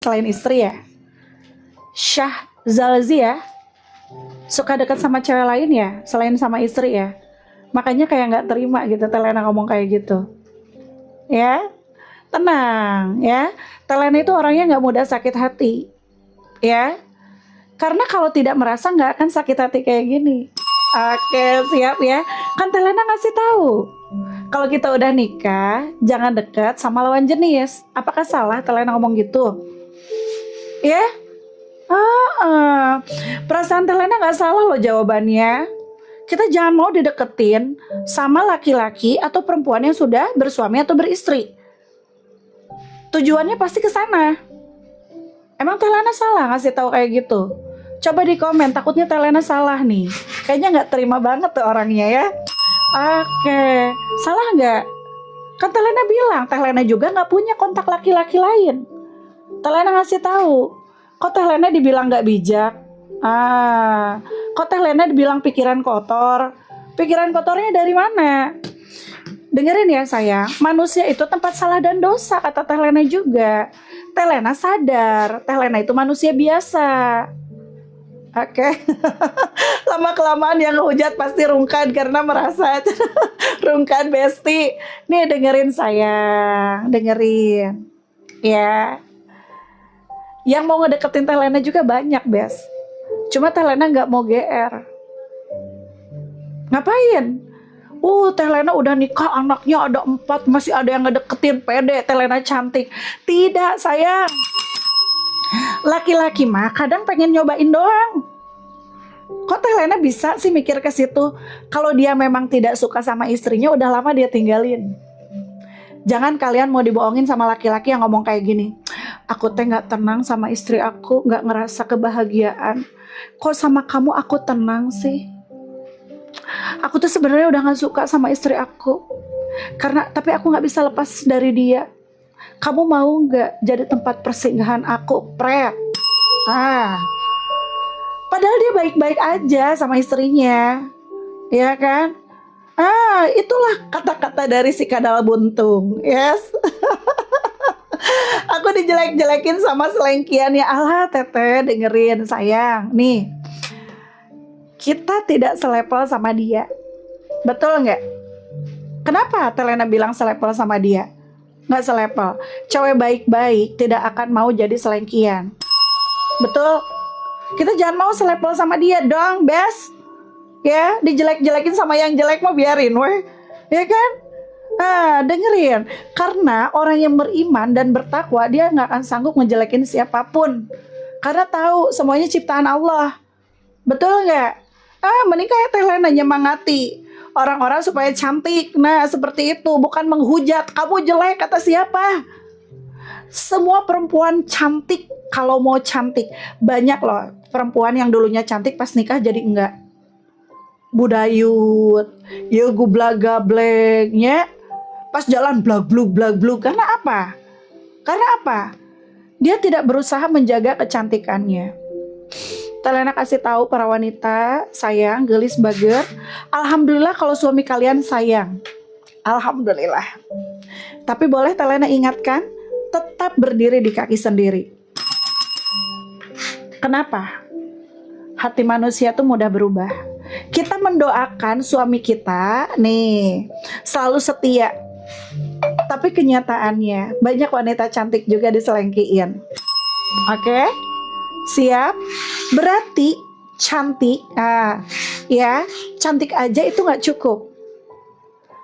selain istri ya? Syah Zalzi ya? Suka dekat sama cewek lain ya? Selain sama istri ya? Makanya kayak nggak terima gitu Telena ngomong kayak gitu. Ya, tenang ya. Telena itu orangnya nggak mudah sakit hati. Ya, karena kalau tidak merasa nggak akan sakit hati kayak gini. Oke, siap ya. Kan Telena ngasih tahu. Kalau kita udah nikah, jangan dekat sama lawan jenis. Apakah salah Telena ngomong gitu? Ya? Perasaan Telena nggak salah loh jawabannya. Kita jangan mau dideketin sama laki-laki atau perempuan yang sudah bersuami atau beristri. Tujuannya pasti ke sana. Emang Telena salah ngasih tahu kayak gitu? Coba di komen, takutnya Telena salah nih. Kayaknya nggak terima banget tuh orangnya ya. Oke, salah nggak? Kan Telena bilang, Telena juga nggak punya kontak laki-laki lain. Telena ngasih tahu. Kok Telena dibilang nggak bijak? Kok Telena dibilang pikiran kotor? Pikiran kotornya dari mana? Dengerin ya sayang, manusia itu tempat salah dan dosa, kata Telena juga. Telena sadar, Telena itu manusia biasa. Oke. Lama-kelamaan yang hujat pasti rungkan karena merasa rungkan besti. Nih dengerin sayang, dengerin. Ya. Yang mau ngedeketin Telena juga banyak, Bes. Cuma Telena nggak mau GR. Ngapain? Telena udah nikah, anaknya ada 4, masih ada yang ngedeketin, pede, Telena cantik. Tidak, sayang. Laki-laki mah kadang pengen nyobain doang. Kok Telena bisa sih mikir ke situ? Kalau dia memang tidak suka sama istrinya, udah lama dia tinggalin. Jangan kalian mau dibohongin sama laki-laki yang ngomong kayak gini. Aku teh nggak tenang sama istri aku, nggak ngerasa kebahagiaan. Kok sama kamu aku tenang sih? Aku tuh sebenarnya udah nggak suka sama istri aku. Tapi aku nggak bisa lepas dari dia. Kamu mau nggak jadi tempat persinggahan aku, Pret? Padahal dia baik-baik aja sama istrinya, ya kan? Itulah kata-kata dari si kadal buntung, yes. Aku dijelek-jelekin sama selengkian ya. Allah, Teteh, dengerin sayang. Nih, kita tidak selevel sama dia. Betul nggak? Kenapa Telena bilang selevel sama dia? Nggak selevel. Cewek baik-baik tidak akan mau jadi selengkian. Betul? Kita jangan mau selevel sama dia dong, Bes. Ya, dijelek-jelekin sama yang jelek mau biarin, weh. Ya kan? Dengerin. Karena orang yang beriman dan bertakwa, dia nggak akan sanggup ngejelekin siapapun. Karena tahu semuanya ciptaan Allah. Betul nggak? Menikah ya Telena nyemangati orang-orang supaya cantik. Nah, seperti itu. Bukan menghujat. Kamu jelek, kata siapa? Semua perempuan cantik kalau mau cantik. Banyak loh perempuan yang dulunya cantik pas nikah jadi enggak. Budayut, ya gublag-gableknya, pas jalan blag-blug. Karena apa? Dia tidak berusaha menjaga kecantikannya. Telena kasih tahu para wanita, sayang, gelis, bager. Alhamdulillah kalau suami kalian sayang. Alhamdulillah. Tapi boleh Telena ingatkan, tetap berdiri di kaki sendiri. Kenapa? Hati manusia tuh mudah berubah. Kita mendoakan suami kita nih selalu setia. Tapi kenyataannya banyak wanita cantik juga diselengkiin. Oke? Siap? Berarti cantik, ya, cantik aja itu nggak cukup.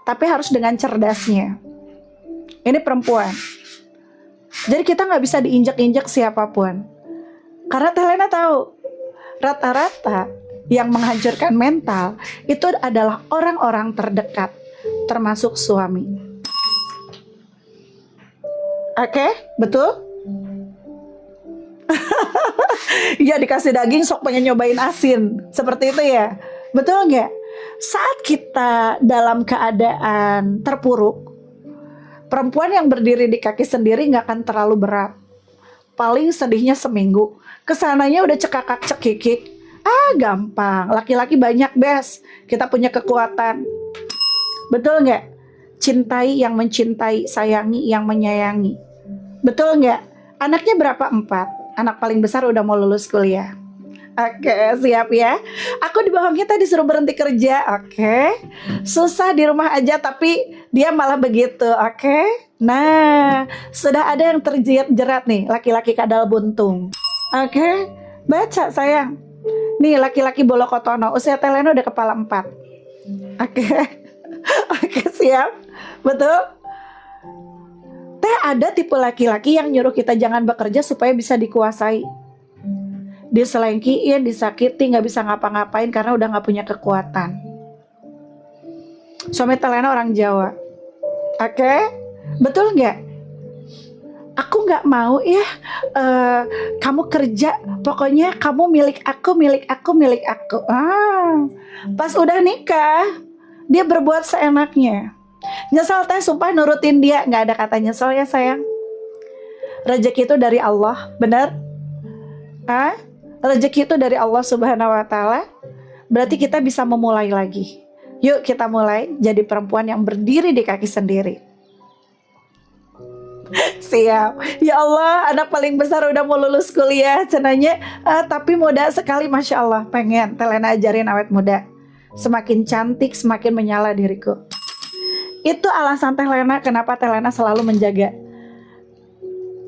Tapi harus dengan cerdasnya. Ini perempuan. Jadi kita nggak bisa diinjak-injak siapapun. Karena Telena tahu, rata-rata yang menghancurkan mental itu adalah orang-orang terdekat, termasuk suami. Oke, betul? Ya dikasih daging sok pengen nyobain asin. Seperti itu ya. Betul nggak? Saat kita dalam keadaan terpuruk, perempuan yang berdiri di kaki sendiri nggak akan terlalu berat. Paling sedihnya seminggu. Kesananya udah cekakak cekikik. Gampang. Laki-laki banyak, Bes. Kita punya kekuatan. Betul nggak? Cintai yang mencintai, sayangi yang menyayangi. Betul nggak? Anaknya berapa? 4. Anak paling besar udah mau lulus kuliah. Oke, siap ya. Aku di bawah kita disuruh berhenti kerja. Oke. Susah di rumah aja tapi dia malah begitu. Oke. Nah, sudah ada yang terjerat nih, laki-laki kadal buntung. Oke. Baca sayang. Nih laki-laki bolokotono, usia Telena udah kepala 4. Oke. Oke, siap. Betul. Teh ada tipe laki-laki yang nyuruh kita jangan bekerja supaya bisa dikuasai. Diselengkiin, disakiti, nggak bisa ngapa-ngapain karena udah nggak punya kekuatan. Suami Telena orang Jawa. Oke, betul nggak? Aku nggak mau ya kamu kerja, pokoknya kamu milik aku, milik aku, milik aku. Pas udah nikah, dia berbuat seenaknya. Nyesel teh, sumpah nurutin dia. Nggak ada kata nyesel ya sayang. Rezeki itu dari Allah, benar? Rezeki itu dari Allah Subhanahu wa Ta'ala. Berarti kita bisa memulai lagi. Yuk kita mulai jadi perempuan yang berdiri di kaki sendiri. Siap. Ya Allah, anak paling besar udah mau lulus kuliah cenanya, tapi muda sekali, Masya Allah. Pengen Telena ajarin awet muda. Semakin cantik semakin menyala diriku. Itu alasan Telena kenapa Telena selalu menjaga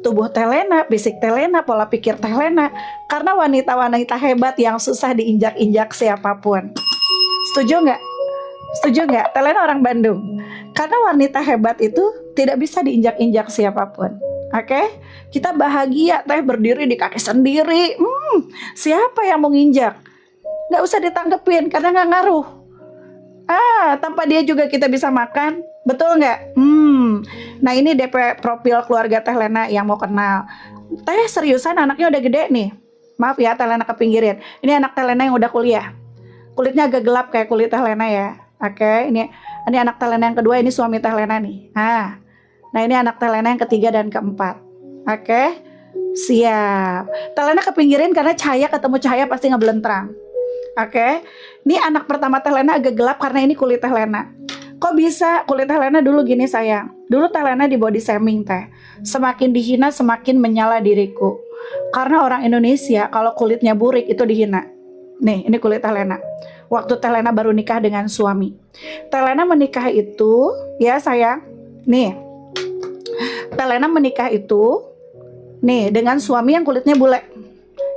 tubuh Telena, fisik Telena, pola pikir Telena. Karena wanita-wanita hebat yang susah diinjak-injak siapapun. Setuju nggak? Setuju nggak? Telena orang Bandung. Karena wanita hebat itu tidak bisa diinjak-injak siapapun. Oke? Kita bahagia teh berdiri di kaki sendiri. Siapa yang mau nginjak? Nggak usah ditanggepin karena nggak ngaruh. Tanpa dia juga kita bisa makan. Betul nggak? Nah ini DP profil keluarga Telena yang mau kenal. Teh seriusan anaknya udah gede nih. Maaf ya Telena kepinggirin. Ini anak Telena yang udah kuliah. Kulitnya agak gelap kayak kulit Telena ya. Oke, ini anak Telena yang kedua, ini suami Telena nih. Nah ini anak Telena yang ketiga dan keempat. Oke, siap. Telena kepinggirin karena cahaya ketemu cahaya pasti ngebelentrang. Oke, ini anak pertama Telena agak gelap karena ini kulit Telena. Kok bisa kulit Telena dulu gini sayang? Dulu Telena di body shaming teh. Semakin dihina semakin menyala diriku. Karena orang Indonesia kalau kulitnya burik itu dihina. Nih ini kulit Telena. Waktu Telena baru nikah dengan suami. Telena menikah itu ya sayang. Nih Telena menikah itu nih dengan suami yang kulitnya bule.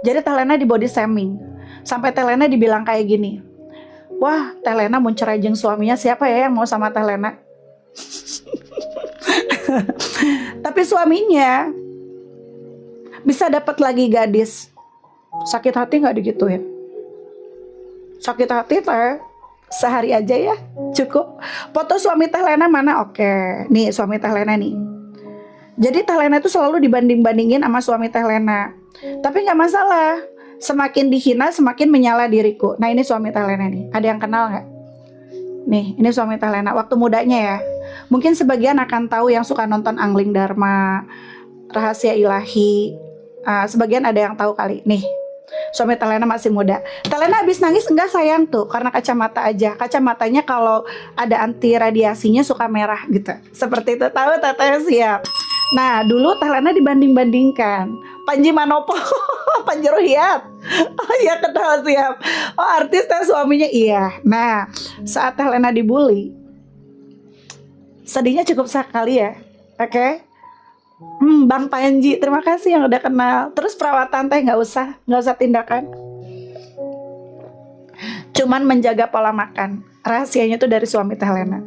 Jadi Telena di body shaming. Sampai Telena dibilang kayak gini. Wah, Telena mau cerai jeung suaminya, siapa ya yang mau sama Telena? Tapi suaminya bisa dapat lagi gadis. Sakit hati nggak digituin? Sakit hati teh sehari aja ya, cukup. Foto suami Telena mana? Oke, nih suami Telena nih. Jadi Telena itu selalu dibanding-bandingin sama suami Telena. Tapi nggak masalah. Semakin dihina semakin menyala diriku. Nah ini suami Telena nih. Ada yang kenal nggak? Nih ini suami Telena waktu mudanya ya. Mungkin sebagian akan tahu yang suka nonton Angling Dharma, Rahasia Ilahi. Sebagian ada yang tahu kali. Nih suami Telena masih muda. Telena habis nangis enggak sayang tuh karena kacamata aja. Kacamatanya kalau ada anti radiasinya suka merah gitu. Seperti itu, tahu Teteh? Siap. Nah dulu Telena dibanding-bandingkan Panji Manopo, Panji Ruhyat. Oh iya kenal, siap. Oh artis teh suaminya, iya. Nah saat Telena dibully, sedihnya cukup sekali ya. Oke. Bang Panji, terima kasih yang udah kenal. Terus perawatan teh nggak usah tindakan. Cuman menjaga pola makan. Rahasianya tuh dari suami Telena.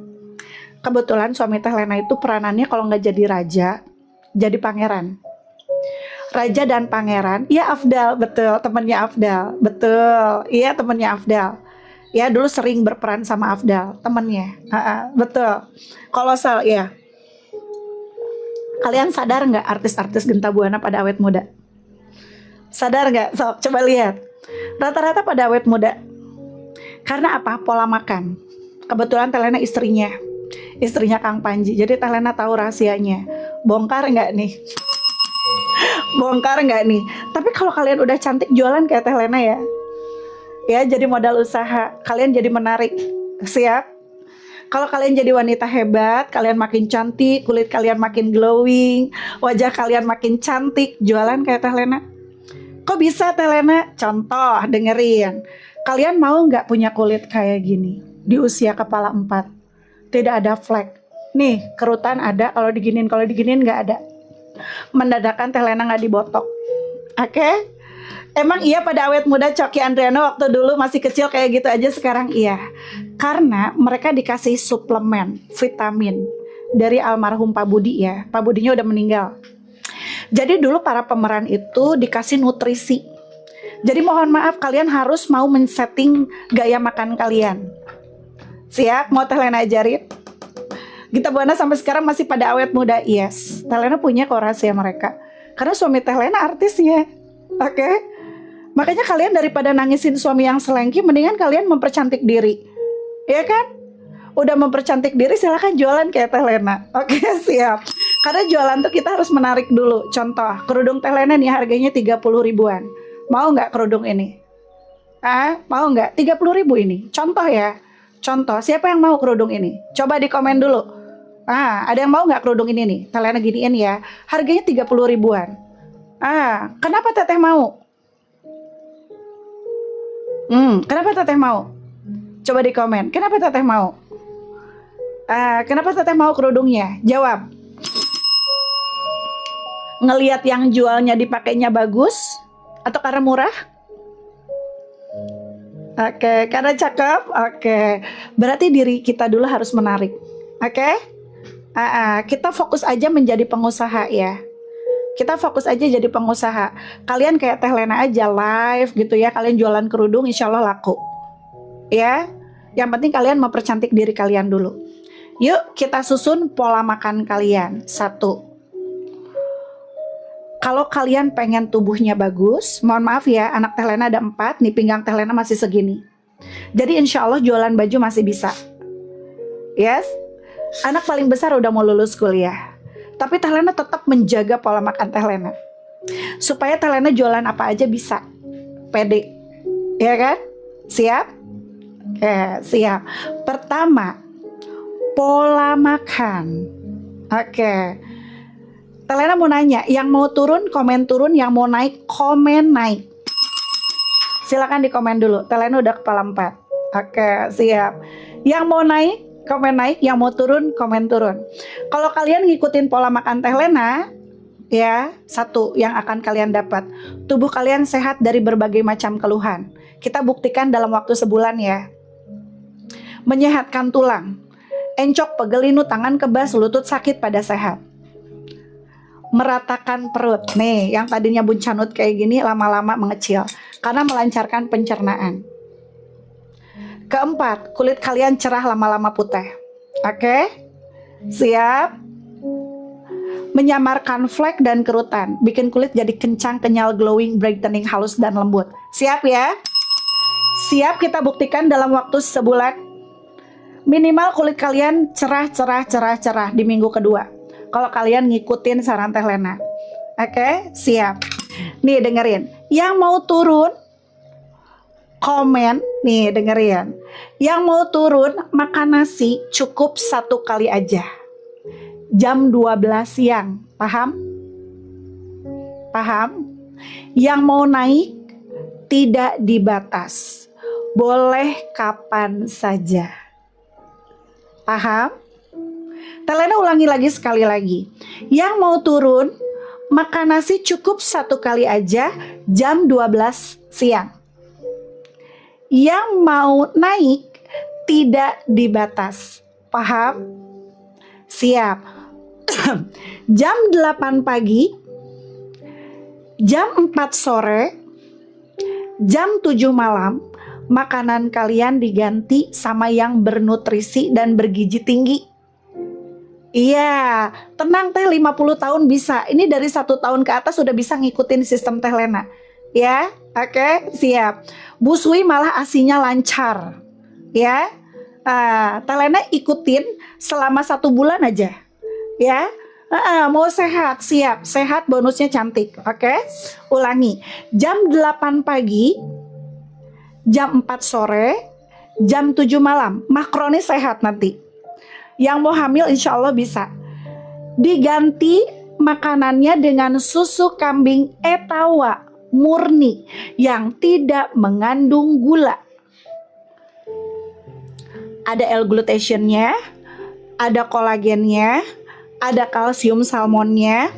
Kebetulan suami Telena itu peranannya kalau nggak jadi raja, jadi pangeran. Raja dan pangeran, iya Afdal, betul, temennya Afdal, betul, iya temennya Afdal. Ya dulu sering berperan sama Afdal, temennya, betul. Kolosal, ya. Kalian sadar nggak artis-artis Genta Buana pada awet muda? Sadar nggak? Sok, coba lihat. Rata-rata pada awet muda. Karena apa? Pola makan. Kebetulan Telena istrinya Kang Panji. Jadi Telena tahu rahasianya. Bongkar nggak nih? Bongkar nggak nih? Tapi kalau kalian udah cantik jualan kayak Telena ya. Ya jadi modal usaha. Kalian jadi menarik. Siap? Kalau kalian jadi wanita hebat, kalian makin cantik, kulit kalian makin glowing, wajah kalian makin cantik, jualan kayak Teh Lena. Kok bisa Teh Lena? Contoh, dengerin. Kalian mau nggak punya kulit kayak gini di usia kepala 4? Tidak ada flek. Nih, kerutan ada, kalau diginin nggak ada. Mendadakan Teh Lena nggak dibotok. Oke? Emang iya pada awet muda Coki Andriano waktu dulu masih kecil kayak gitu aja, sekarang iya. Karena mereka dikasih suplemen vitamin dari almarhum Pak Budi ya. Pak Budinya udah meninggal. Jadi dulu para pemeran itu dikasih nutrisi. Jadi mohon maaf, kalian harus mau men-setting gaya makan kalian. Siap? Mau Teh Lena ajarin? Gita Buana sampai sekarang masih pada awet muda. Yes, Teh Lena punya kok rahasia mereka. Karena suami Teh Lena artisnya. Oke? Makanya kalian daripada nangisin suami yang selengki, mendingan kalian mempercantik diri. Ya kan? Udah mempercantik diri, silahkan jualan kayak Teh Lena. Oke, siap. Karena jualan tuh kita harus menarik dulu. Contoh, kerudung Teh Lena nih harganya 30 ribuan. Mau nggak kerudung ini? Mau nggak? 30 ribu ini. Contoh ya. Contoh, siapa yang mau kerudung ini? Coba di komen dulu. Ada yang mau nggak kerudung ini nih? Teh Lena giniin ya. Harganya 30 ribuan. Kenapa Teteh mau? Kenapa Teteh mau? Coba di komen. Kenapa Teteh mau? Kenapa Teteh mau kerudungnya? Jawab. Ngelihat yang jualnya dipakainya bagus atau karena murah? Oke, karena cakep. Oke, berarti diri kita dulu harus menarik. Oke? Kita fokus aja menjadi pengusaha ya. Kita fokus aja jadi pengusaha. Kalian kayak Teh Lena aja live gitu ya. Kalian jualan kerudung, insya Allah laku. Ya, yang penting kalian mempercantik diri kalian dulu. Yuk kita susun pola makan kalian. 1. Kalau kalian pengen tubuhnya bagus, mohon maaf ya, anak Teh Lena ada 4, nih pinggang Teh Lena masih segini. Jadi insya Allah jualan baju masih bisa. Yes, anak paling besar udah mau lulus kuliah. Tapi Teh Lena tetap menjaga pola makan Teh Lena. Supaya Teh Lena jualan apa aja bisa. Pede. Ya kan? Siap? Oke, siap. Pertama, pola makan. Oke. Teh Lena mau nanya, yang mau turun, komen turun. Yang mau naik, komen naik. Silakan di komen dulu. Teh Lena udah kepala 4. Oke, siap. Yang mau naik, komen naik, yang mau turun, komen turun. Kalau kalian ngikutin pola makan Teh Lena, ya, 1 yang akan kalian dapat, tubuh kalian sehat dari berbagai macam keluhan. Kita buktikan dalam waktu sebulan ya. Menyehatkan tulang, encok, pegel, linu, tangan kebas, lutut sakit pada sehat. Meratakan perut, nih yang tadinya buncanut kayak gini lama-lama mengecil karena melancarkan pencernaan. Keempat, kulit kalian cerah lama-lama putih. Oke? Siap? Menyamarkan flek dan kerutan, bikin kulit jadi kencang, kenyal, glowing, brightening, halus dan lembut. Siap ya? Siap, kita buktikan dalam waktu sebulan. Minimal kulit kalian cerah di minggu kedua. Kalau kalian ngikutin saran Teh Lena. Oke? Siap. Nih dengerin, yang mau turun komen, nih dengerin. Yang mau turun makan nasi cukup 1 kali aja. Jam 12 siang. Paham? Paham? Yang mau naik tidak dibatas. Boleh kapan saja. Paham? Teh Lena ulangi lagi sekali lagi. Yang mau turun makan nasi cukup 1 kali aja jam 12 siang. Yang mau naik tidak dibatas. Paham? Siap. Jam 8 pagi, jam 4 sore, jam 7 malam, makanan kalian diganti sama yang bernutrisi dan bergizi tinggi. Iya, tenang Teh, 50 tahun bisa. Ini dari 1 tahun ke atas sudah bisa ngikutin sistem Teh Lena. Ya, oke, siap. Bu Sui malah asinya lancar. Ya, Teh Lena ikutin selama 1 bulan aja. Ya, mau sehat, siap. Sehat bonusnya cantik. Oke, ulangi. Jam 8 pagi, jam 4 sore, jam 7 malam. Makronis sehat nanti. Yang mau hamil insya Allah bisa. Diganti makanannya dengan susu kambing Etawa murni yang tidak mengandung gula. Ada L-glutationnya, ada kolagennya, ada kalsium salmonnya,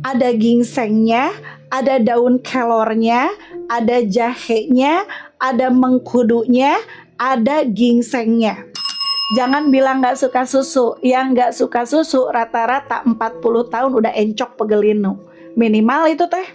ada ginsengnya, ada daun kelornya, ada jahenya, ada mengkudunya, ada ginsengnya. Jangan bilang gak suka susu. Yang gak suka susu rata-rata 40 tahun udah encok pegelinu. Minimal itu teh.